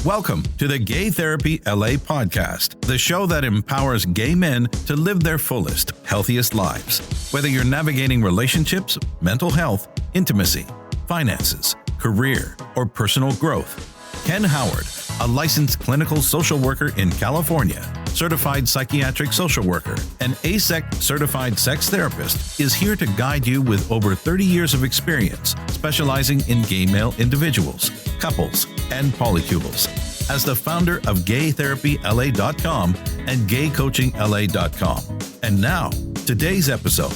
Welcome to the Gay Therapy LA podcast, the show that empowers gay men to live their fullest, healthiest lives. Whether you're navigating relationships, mental health, intimacy, finances, career, or personal growth, Ken Howard, a licensed clinical social worker in California, certified psychiatric social worker, and ASEC certified sex therapist, is here to guide you with over 30 years of experience specializing in gay male individuals, couples, and polycules. As the founder of GayTherapyLA.com and GayCoachingLA.com. And now, today's episode.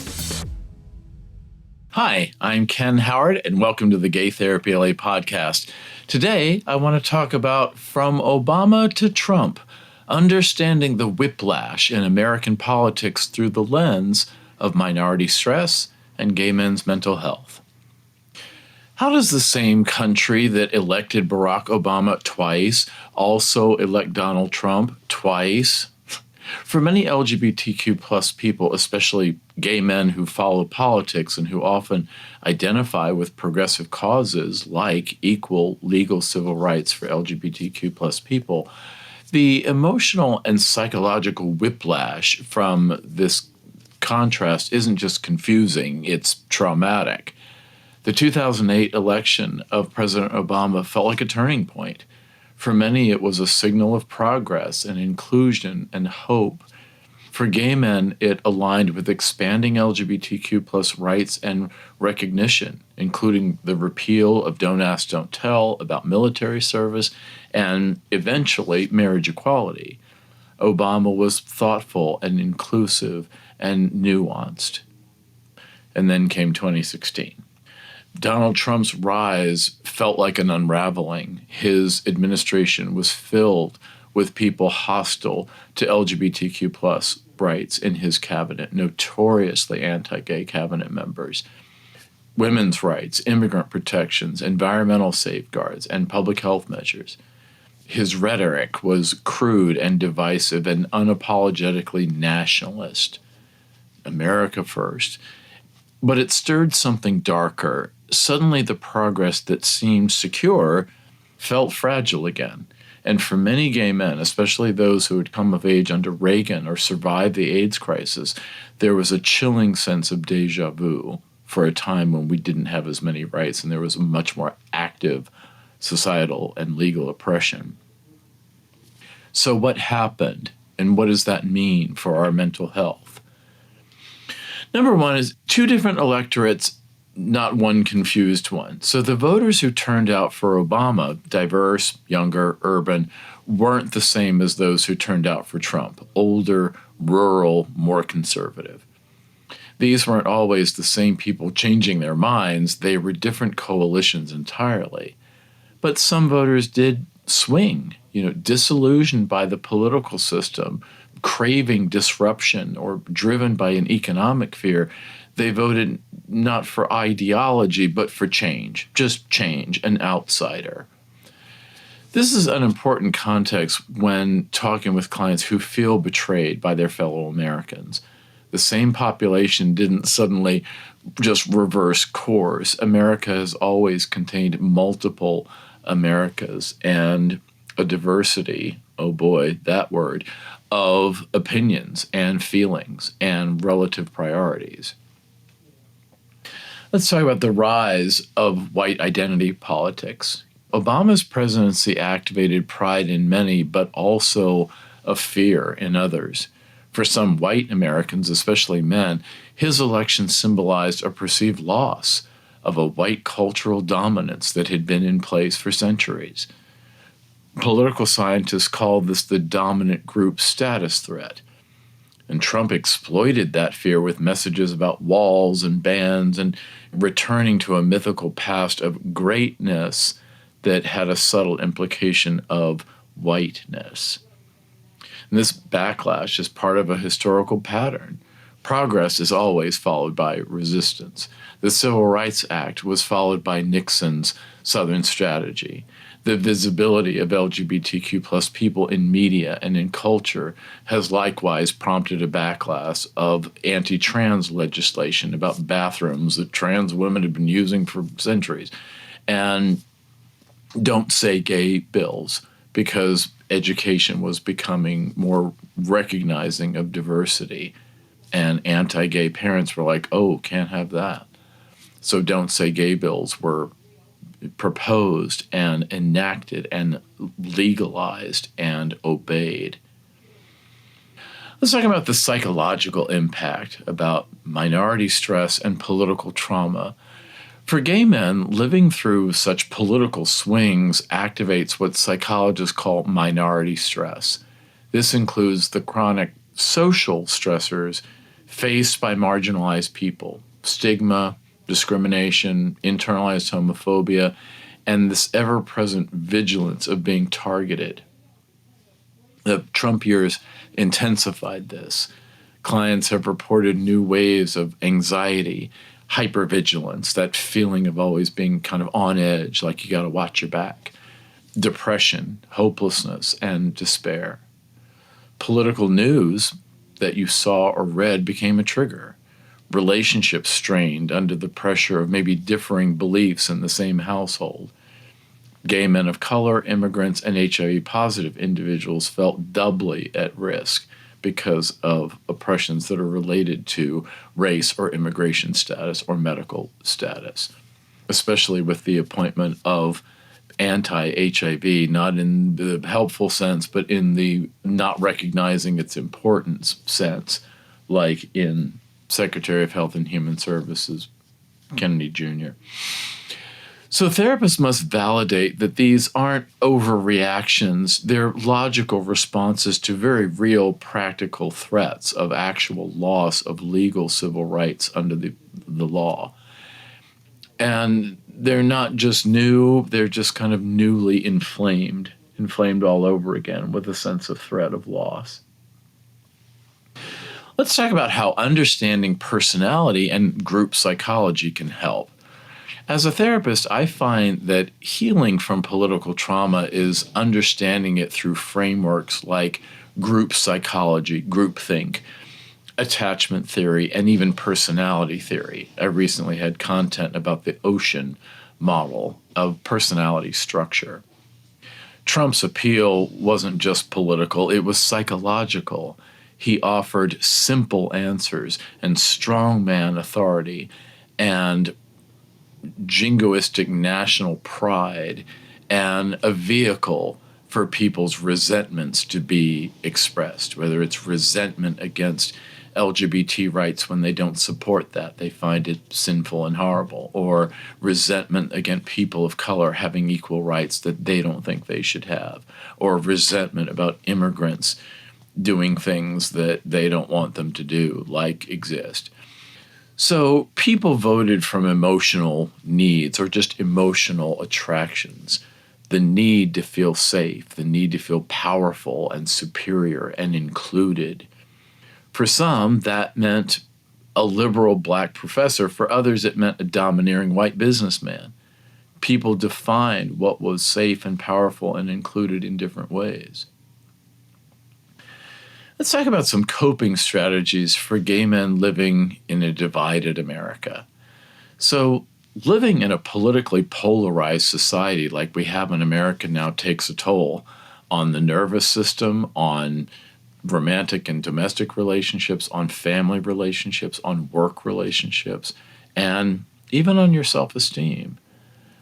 Hi, I'm Ken Howard, and welcome to the Gay Therapy LA podcast. Today, I want to talk about From Obama to Trump, understanding the whiplash in American politics through the lens of minority stress and gay men's mental health. How does the same country that elected Barack Obama twice also elect Donald Trump twice? For many LGBTQ plus people, especially gay men who follow politics and who often identify with progressive causes like equal legal civil rights for LGBTQ plus people, the emotional and psychological whiplash from this contrast isn't just confusing, it's traumatic. The 2008 election of President Obama felt like a turning point. For many, it was a signal of progress and inclusion and hope. For gay men, it aligned with expanding LGBTQ plus rights and recognition, including the repeal of Don't Ask, Don't Tell about military service and eventually marriage equality. Obama was thoughtful and inclusive and nuanced. And then came 2016. Donald Trump's rise felt like an unraveling. His administration was filled with people hostile to LGBTQ plus rights in his cabinet, notoriously anti-gay cabinet members. Women's rights, immigrant protections, environmental safeguards, and public health measures. His rhetoric was crude and divisive and unapologetically nationalist. America first. But it stirred something darker. Suddenly, the progress that seemed secure felt fragile again. And for many gay men, especially those who had come of age under Reagan or survived the AIDS crisis, there was a chilling sense of déjà vu for a time when we didn't have as many rights and there was a much more active societal and legal oppression. So what happened, and what does that mean for our mental health? Number one is two different electorates, not one confused one. So the voters who turned out for Obama, diverse, younger, urban, weren't the same as those who turned out for Trump, older, rural, more conservative. These weren't always the same people changing their minds. They were different coalitions entirely. But some voters did swing, disillusioned by the political system, craving disruption or driven by an economic fear. They voted not for ideology, but for change, just change, an outsider. This is an important context when talking with clients who feel betrayed by their fellow Americans. The same population didn't suddenly just reverse course. America has always contained multiple Americas and a diversity, oh boy, that word, of opinions and feelings and relative priorities. Let's talk about the rise of white identity politics. Obama's presidency activated pride in many, but also a fear in others. For some white Americans, especially men, his election symbolized a perceived loss of a white cultural dominance that had been in place for centuries. Political scientists call this the dominant group status threat. And Trump exploited that fear with messages about walls and bans and returning to a mythical past of greatness that had a subtle implication of whiteness. And this backlash is part of a historical pattern. Progress is always followed by resistance. The Civil Rights Act was followed by Nixon's Southern strategy. The visibility of LGBTQ plus people in media and in culture has likewise prompted a backlash of anti-trans legislation about bathrooms that trans women have been using for centuries, and don't say gay bills because education was becoming more recognizing of diversity. And anti-gay parents were like, oh, can't have that. So Don't Say Gay bills were proposed and enacted and legalized and obeyed. Let's talk about the psychological impact about minority stress and political trauma. For gay men, living through such political swings activates what psychologists call minority stress. This includes the chronic social stressors faced by marginalized people: stigma, discrimination, internalized homophobia, and this ever-present vigilance of being targeted. The Trump years intensified this. Clients have reported new waves of anxiety, hypervigilance, that feeling of always being kind of on edge, like you got to watch your back, depression, hopelessness, and despair. Political news that you saw or read became a trigger. Relationships strained under the pressure of maybe differing beliefs in the same household. Gay men of color, immigrants, and HIV-positive individuals felt doubly at risk because of oppressions that are related to race or immigration status or medical status, especially with the appointment of anti-HIV, not in the helpful sense, but in the not recognizing its importance sense, like in Secretary of Health and Human Services Kennedy Jr. So therapists must validate that these aren't overreactions. They're logical responses to very real practical threats of actual loss of legal civil rights under the law. And they're not just new, they're just kind of newly inflamed all over again with a sense of threat of loss. Let's talk about how understanding personality and group psychology can help. As a therapist, I find that healing from political trauma is understanding it through frameworks like group psychology, groupthink, attachment theory, and even personality theory. I recently had content about the ocean model of personality structure. Trump's appeal wasn't just political, it was psychological. He offered simple answers and strongman authority and jingoistic national pride and a vehicle for people's resentments to be expressed, whether it's resentment against LGBT rights when they don't support that, they find it sinful and horrible, or resentment against people of color having equal rights that they don't think they should have, or resentment about immigrants doing things that they don't want them to do, like exist. So people voted from emotional needs or just emotional attractions. The need to feel safe, the need to feel powerful and superior and included. For some, that meant a liberal black professor. For others, it meant a domineering white businessman. People defined what was safe and powerful and included in different ways. Let's talk about some coping strategies for gay men living in a divided America. So, living in a politically polarized society like we have in America now takes a toll on the nervous system, on romantic and domestic relationships, on family relationships, on work relationships, and even on your self-esteem.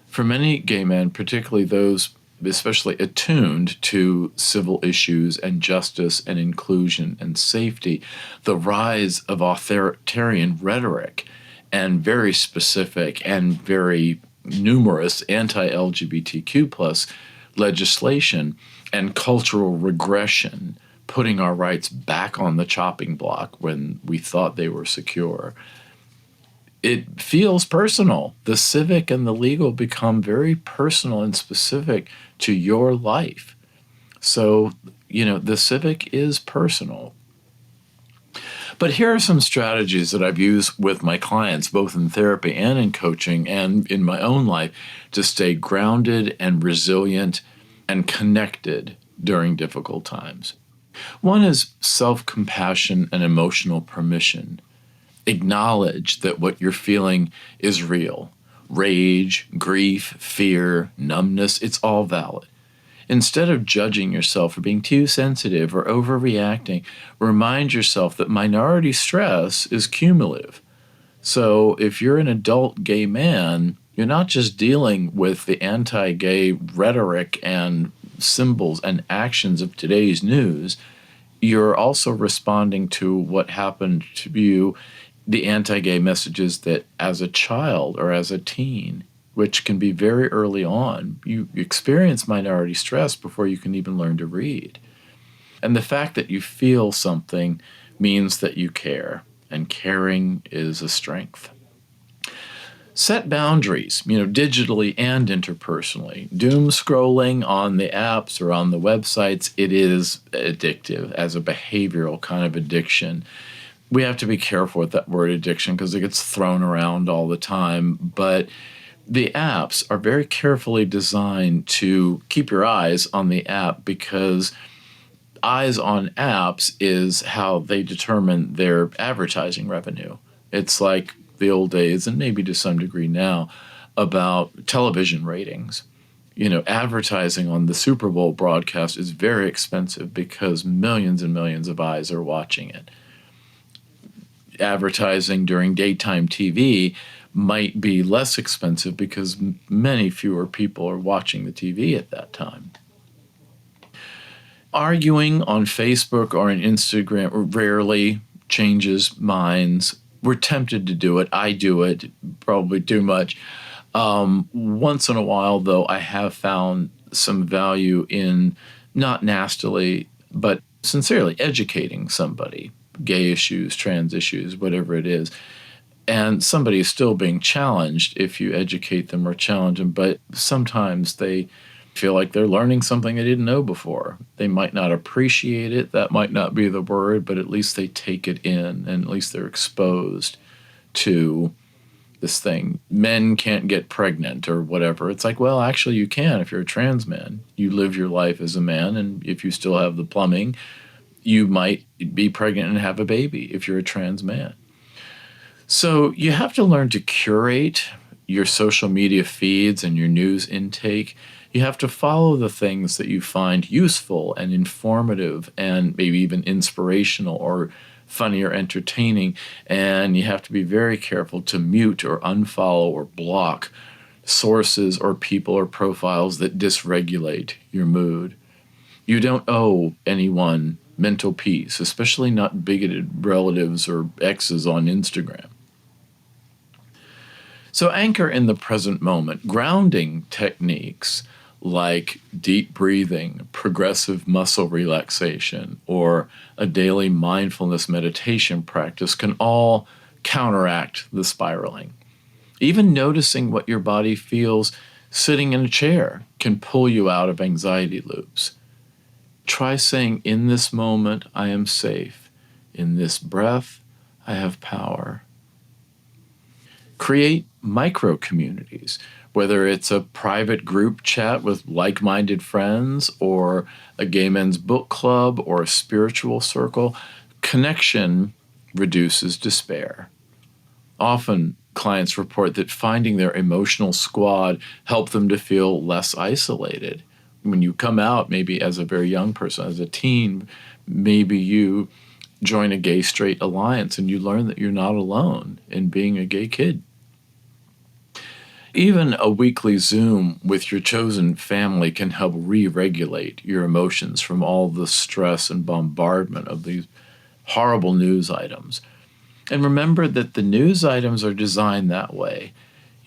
For many gay men, particularly those especially attuned to civil issues and justice and inclusion and safety, the rise of authoritarian rhetoric and very specific and very numerous anti-LGBTQ plus legislation and cultural regression, putting our rights back on the chopping block when we thought they were secure. It feels personal. The civic and the legal become very personal and specific to your life. So, the civic is personal. But here are some strategies that I've used with my clients, both in therapy and in coaching and in my own life, to stay grounded and resilient and connected during difficult times. One is self-compassion and emotional permission. Acknowledge that what you're feeling is real. Rage, grief, fear, numbness, it's all valid. Instead of judging yourself for being too sensitive or overreacting, remind yourself that minority stress is cumulative. So if you're an adult gay man, you're not just dealing with the anti-gay rhetoric and symbols and actions of today's news. You're also responding to what happened to you, the anti-gay messages that as a child or as a teen, which can be very early on, you experience minority stress before you can even learn to read. And the fact that you feel something means that you care, and caring is a strength. Set boundaries, digitally and interpersonally. Doom scrolling on the apps or on the websites, it is addictive as a behavioral kind of addiction. We have to be careful with that word addiction because it gets thrown around all the time. But the apps are very carefully designed to keep your eyes on the app, because eyes on apps is how they determine their advertising revenue. It's like the old days, and maybe to some degree now, about television ratings. Advertising on the Super Bowl broadcast is very expensive because millions and millions of eyes are watching it. Advertising during daytime TV might be less expensive because many fewer people are watching the TV at that time. Arguing on Facebook or on Instagram rarely changes minds. We're tempted to do it. I do it, probably too much. Once in a while, though, I have found some value in not nastily, but sincerely educating somebody. Gay issues, trans issues, whatever it is. And somebody is still being challenged if you educate them or challenge them, but sometimes they feel like they're learning something they didn't know before. They might not appreciate it, that might not be the word, but at least they take it in, and at least they're exposed to this thing. Men can't get pregnant or whatever. It's like, well, actually you can if you're a trans man. You live your life as a man, and if you still have the plumbing, you might be pregnant and have a baby if you're a trans man. So you have to learn to curate your social media feeds and your news intake. You have to follow the things that you find useful and informative and maybe even inspirational or funny or entertaining. And you have to be very careful to mute or unfollow or block sources or people or profiles that dysregulate your mood. You don't owe anyone mental peace, especially not bigoted relatives or exes on Instagram. So anchor in the present moment. Grounding techniques like deep breathing, progressive muscle relaxation, or a daily mindfulness meditation practice can all counteract the spiraling. Even noticing what your body feels sitting in a chair can pull you out of anxiety loops. Try saying, in this moment, I am safe. In this breath, I have power. Create micro-communities, whether it's a private group chat with like-minded friends or a gay men's book club or a spiritual circle. Connection reduces despair. Often, clients report that finding their emotional squad helped them to feel less isolated. When you come out, maybe as a very young person, as a teen, maybe you join a gay-straight alliance and you learn that you're not alone in being a gay kid. Even a weekly Zoom with your chosen family can help re-regulate your emotions from all the stress and bombardment of these horrible news items. And remember that the news items are designed that way.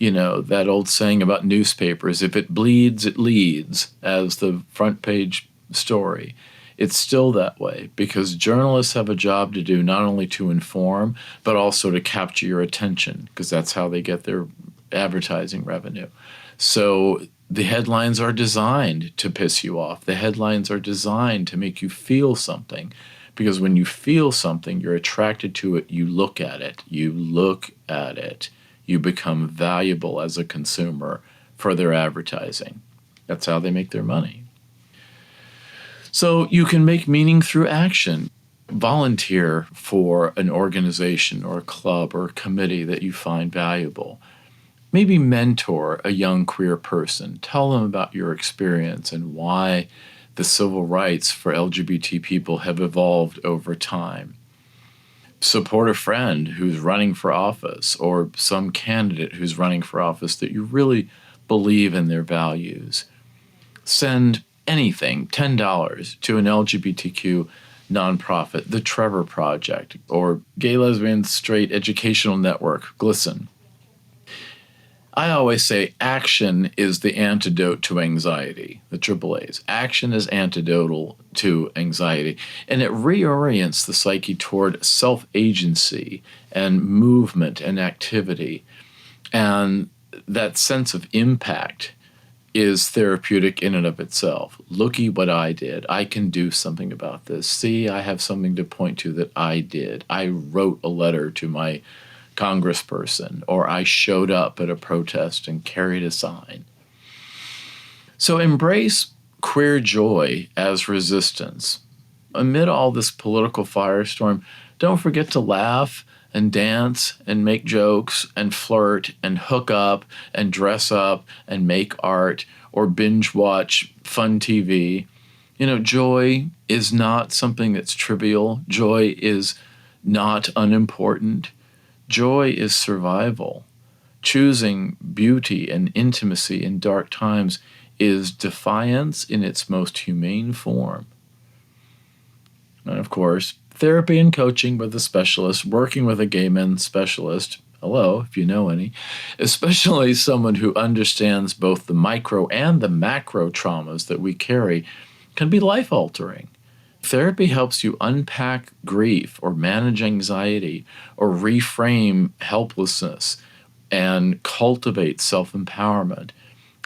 That old saying about newspapers, if it bleeds, it leads, as the front page story. It's still that way because journalists have a job to do, not only to inform, but also to capture your attention, because that's how they get their advertising revenue. So the headlines are designed to piss you off. The headlines are designed to make you feel something, because when you feel something, you're attracted to it. You look at it. You become valuable as a consumer for their advertising. That's how they make their money. So you can make meaning through action. Volunteer for an organization or a club or a committee that you find valuable. Maybe mentor a young queer person. Tell them about your experience and why the civil rights for LGBT people have evolved over time. Support a friend who's running for office or some candidate who's running for office that you really believe in their values. Send anything, $10, to an LGBTQ nonprofit, the Trevor Project, or Gay, Lesbian, Straight Educational Network, GLSEN. I always say action is the antidote to anxiety, the AAAs. Action is antidotal to anxiety, and it reorients the psyche toward self-agency and movement and activity. And that sense of impact is therapeutic in and of itself. Looky what I did. I can do something about this. See, I have something to point to that I did. I wrote a letter to my congressperson, or I showed up at a protest and carried a sign. So embrace queer joy as resistance. Amid all this political firestorm, don't forget to laugh and dance and make jokes and flirt and hook up and dress up and make art or binge watch fun TV. Joy is not something that's trivial. Joy is not unimportant. Joy is survival. Choosing beauty and intimacy in dark times is defiance in its most humane form. And of course, therapy and coaching with a specialist, working with a gay men specialist, hello, if you know any, especially someone who understands both the micro and the macro traumas that we carry, can be life-altering. Therapy helps you unpack grief or manage anxiety or reframe helplessness and cultivate self-empowerment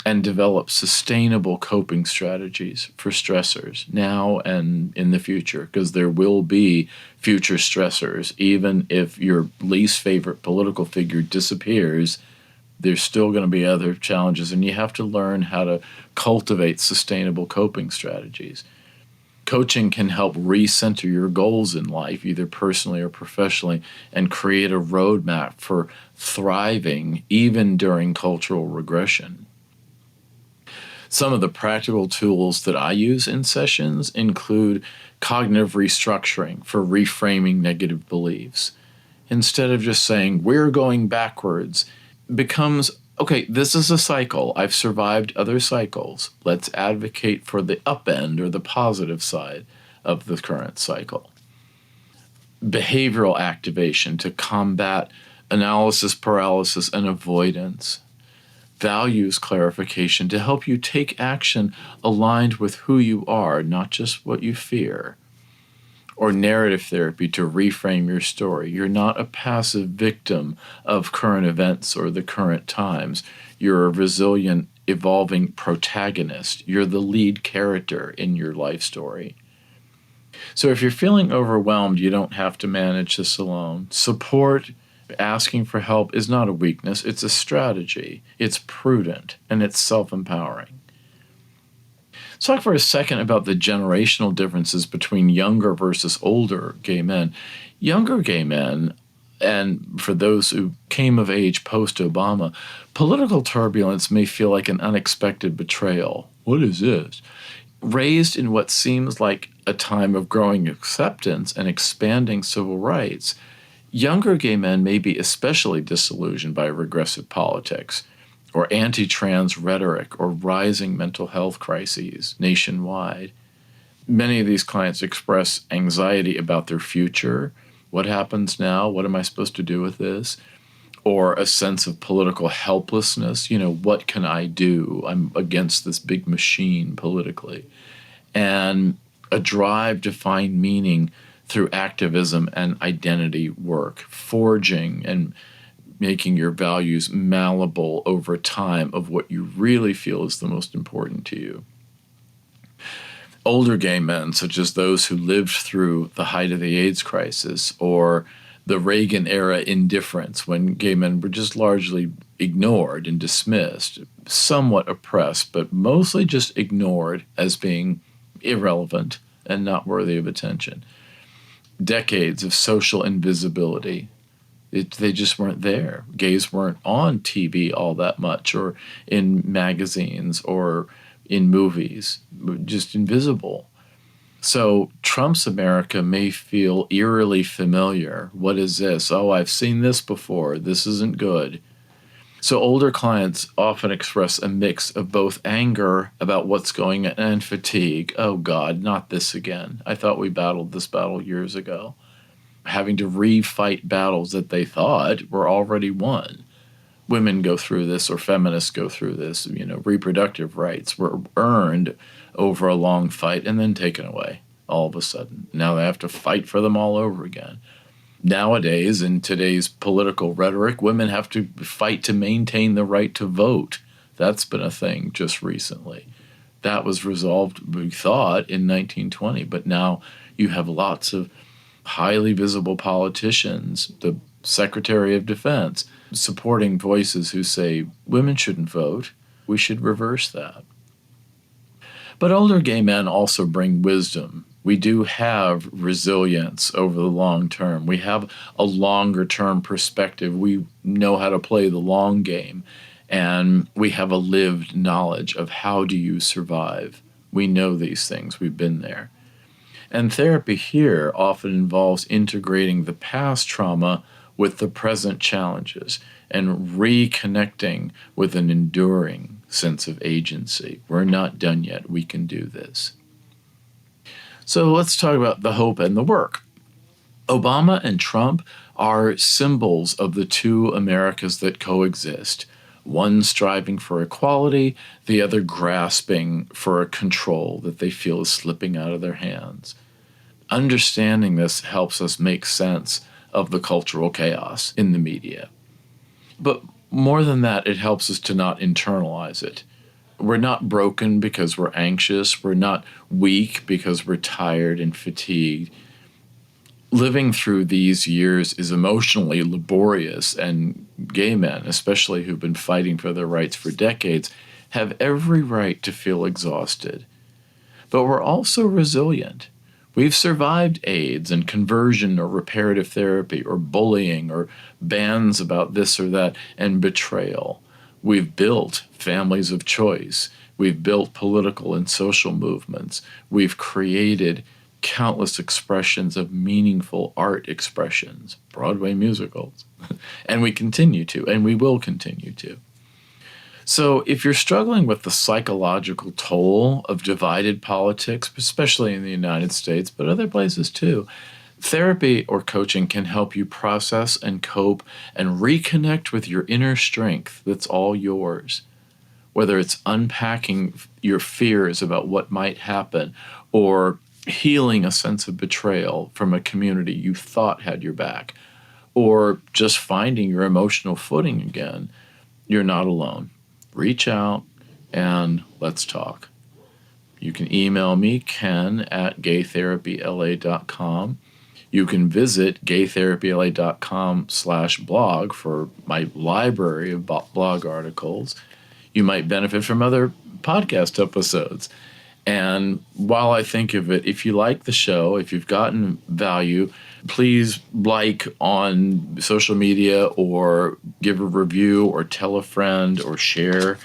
and develop sustainable coping strategies for stressors now and in the future, because there will be future stressors. Even if your least favorite political figure disappears, there's still going to be other challenges, and you have to learn how to cultivate sustainable coping strategies. Coaching can help recenter your goals in life, either personally or professionally, and create a roadmap for thriving even during cultural regression. Some of the practical tools that I use in sessions include cognitive restructuring for reframing negative beliefs. Instead of just saying, we're going backwards, becomes, okay, this is a cycle. I've survived other cycles. Let's advocate for the upend or the positive side of the current cycle. Behavioral activation to combat analysis paralysis and avoidance. Values clarification to help you take action aligned with who you are, not just what you fear. Or narrative therapy to reframe your story. You're not a passive victim of current events or the current times. You're a resilient, evolving protagonist. You're the lead character in your life story. So if you're feeling overwhelmed, you don't have to manage this alone. Support, asking for help is not a weakness. It's a strategy. It's prudent, and it's self-empowering. Let's talk for a second about the generational differences between younger versus older gay men. Younger gay men, and for those who came of age post-Obama, political turbulence may feel like an unexpected betrayal. What is this? Raised in what seems like a time of growing acceptance and expanding civil rights, younger gay men may be especially disillusioned by regressive politics, or anti-trans rhetoric, or rising mental health crises nationwide. Many of these clients express anxiety about their future. What happens now? What am I supposed to do with this? Or a sense of political helplessness. What can I do? I'm against this big machine politically. And a drive to find meaning through activism and identity work, forging and making your values malleable over time of what you really feel is the most important to you. Older gay men, such as those who lived through the height of the AIDS crisis or the Reagan-era indifference when gay men were just largely ignored and dismissed, somewhat oppressed, but mostly just ignored as being irrelevant and not worthy of attention. Decades of social invisibility They just weren't there. Gays weren't on TV all that much, or in magazines, or in movies, just invisible. So Trump's America may feel eerily familiar. What is this? Oh, I've seen this before. This isn't good. So older clients often express a mix of both anger about what's going on and fatigue. Oh God, not this again. I thought we battled this battle years ago. Having to refight battles that they thought were already won. Women go through this, or feminists go through this. Reproductive rights were earned over a long fight and then taken away all of a sudden. Now they have to fight for them all over again. Nowadays, in today's political rhetoric, women have to fight to maintain the right to vote. That's been a thing just recently. That was resolved, we thought, in 1920, but now you have lots of highly visible politicians, the Secretary of Defense, supporting voices who say women shouldn't vote. We should reverse that. But older gay men also bring wisdom. We do have resilience over the long term. We have a longer term perspective. We know how to play the long game, and we have a lived knowledge of how do you survive. We know these things. We've been there. And therapy here often involves integrating the past trauma with the present challenges and reconnecting with an enduring sense of agency. We're not done yet. We can do this. So let's talk about the hope and the work. Obama and Trump are symbols of the two Americas that coexist, one striving for equality, the other grasping for a control that they feel is slipping out of their hands. Understanding this helps us make sense of the cultural chaos in the media. But more than that, it helps us to not internalize it. We're not broken because we're anxious. We're not weak because we're tired and fatigued. Living through these years is emotionally laborious, and gay men, especially who've been fighting for their rights for decades, have every right to feel exhausted. But we're also resilient. We've survived AIDS and conversion or reparative therapy or bullying or bans about this or that and betrayal. We've built families of choice. We've built political and social movements. We've created countless expressions of meaningful art expressions, Broadway musicals, and we continue to, and we will continue to. So if you're struggling with the psychological toll of divided politics, especially in the United States, but other places too, therapy or coaching can help you process and cope and reconnect with your inner strength that's all yours. Whether it's unpacking your fears about what might happen or healing a sense of betrayal from a community you thought had your back, or just finding your emotional footing again, you're not alone. Reach out and let's talk. You can email me, ken@gaytherapyla.com. You can visit gaytherapyla.com/blog for my library of blog articles. You might benefit from other podcast episodes. And while I think of it, if you like the show, if you've gotten value, please like on social media or give a review or tell a friend or share.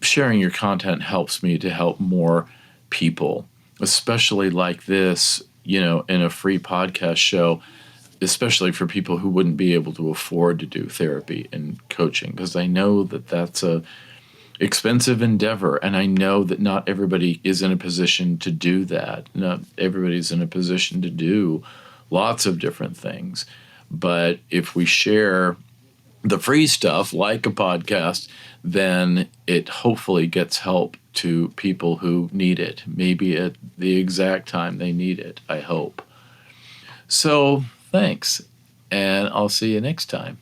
Sharing your content helps me to help more people, especially like this, in a free podcast show, especially for people who wouldn't be able to afford to do therapy and coaching, because I know that that's a expensive endeavor, and I know that not everybody is in a position to do that. Not everybody's in a position to do lots of different things. But if we share the free stuff, like a podcast, then it hopefully gets help to people who need it, maybe at the exact time they need it, I hope. So thanks, and I'll see you next time.